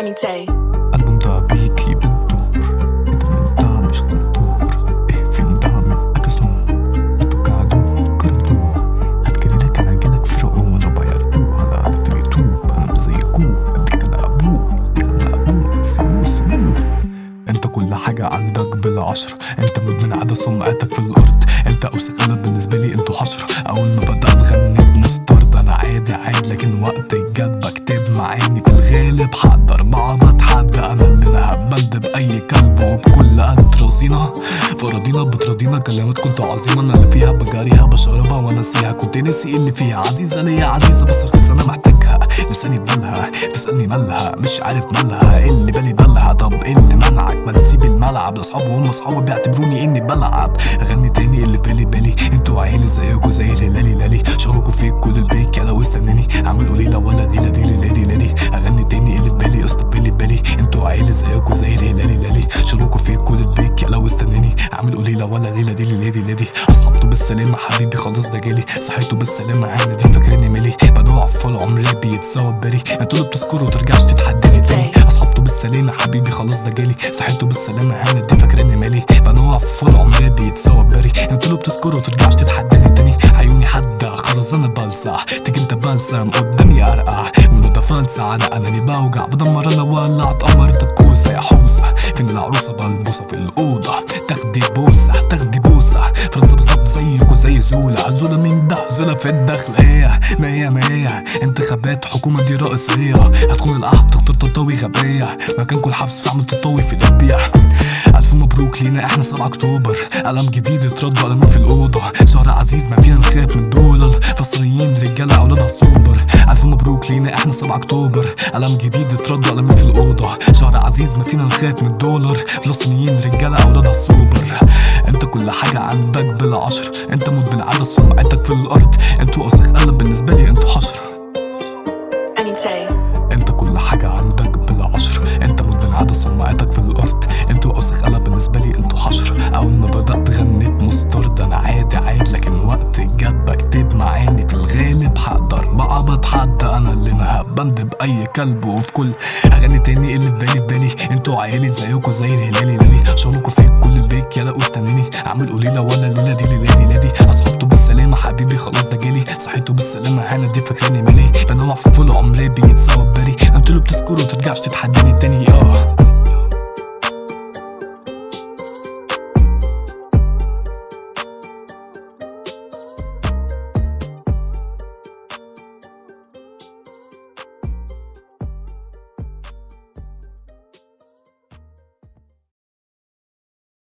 Anite. ألبوم ده بيجي بالدور، إذا من ده مش دكتور. إيه فين ده من عكس نور، انتوا قعدوا كرمتوه. هتجري لك أنا جالك فرعون ربع يركوه على في اليوتيوب. أنا مش زيكوه، أديك أنا أبوه، أديك أنا أبوه، سيبوه. انت كل حاجة عندك بالعشرة، انت مدمن عادة سمعتك في الأرض. انت أوسخ غلط بالنسبة لي، انتوا حشرة. أول ما بدأت غنيت مسترد، أنا عادي لكن وقت الجد بكتب معاني في الغالب. حد 4 بتحدى، أنا اللي هبند بأي كلب وبكل قد رزينة. فراضينا بتراضينا كلمات كنت عظيمة، أنا اللي فيها بجاريها بشربها ونسيها. كنت ناسي اللي فيها عزيزة ليا عزيزة، بس رخيصة أنا محتاجها. لساني ببالها تسألني مالها، مش عارف مالها. إيه اللي بالي بالها؟ طب إيه اللي منعك ما تسيب الملعب؟ لأصحابي وهم أصحابي بيعتبروني إني بلعب. أغني تاني اللي بالي انتوا عيالي زيكوا زي الهلالي لالي. شغلكوا فيك كل البيك يا لو استناني اعمل قليلة ولا ليلة دي ليلادي. أغني تاني اللي بالي بالي انتوا عيالي زيكوا زي الهلالي لالي. شغلكوا فيك كل البيك يا لو استناني اعمل قليلة ولا ليلة دي ليلادي. أصحابته بالسلامة حبيبي خلاص ده جالي. صحيته بالسلامة عامل دي فاكرني مالي. بدوع فول عمري بيتسوى ببالي. انتوا اللي بتذكروا ترجعش تتحداني تاني. أصحابته بالسلامة حبيبي خلاص ده جالي. صحيته بالسلامة عامل دي فاكرني مالي. بدوع فول عمري بيتسوى ببالي. انتوا اللي بتذكروا ترجعش تتحداني تاني. عيوني حادة خلاص انا بلسع، تيجي انت بلسم قدامي ارقع. من ده فلسع على اناني بوجع، بدمر انا ولعت قمرت الكوسة يا حوسة. فين العروسة بلبوسة في الأوضة، تاخدي بوسة. فرنسا بالظبط زيكوا زي زولا مين ده؟ زولا في الداخلية مية. انتخابات حكومة دي رئيسية، هتكون القحط تختار تطوي غبية. مكانكوا الحبس فعمل تطوي في ليبيا. ألف مبروك لينا احنا 7 أكتوبر. قلم جديد اتردوا قلمين في الأوضة. شهر عزيز ما فينا نخاف من دول. فصليين رجالة أولادها سوبر. ألف مبروك لينا احنا 7 أكتوبر. قلم جديد اتردوا قلمين في الأوضة. شهر عزيز ما فينا نخاف من دولار. فلسطينيين رجالة أولادها سوبر. انت كل حاجة عندك بالعشر، انت مدمن عادة سمعتك في الأرض. انتوا أوسخ قلب بالنسبة لي، انتوا حشرة. Anite. انت كل حاجة عندك بالعشر، انت مدمن عادة سمعتك في الأرض. انتوا أوسخ قلب بالنسبة لي، انتوا حشرة. أول ما بدأت غنيت مسترد، أنا عادي لكن وقت الجد بكتب معاني في الغالب. حد 4 بتحدى، أنا اللي هبند بأي كلب وفي كل. أغني تاني اللي في بالي انتوا عيالي زيكوا زي الهلالي لالي. شغلكوا فيك كل البيك يا لا استناني اعمل قليلة ولا ليلة دي ليلادي. أصحابته بالسلامة حبيبي خلاص ده جالي. صحيته بالسلامة هانا دي فاكراني مالي. بنوع في فول عمري بيتسوى ببالي. انتوا اللي بتذكروا ترجعش تتحدى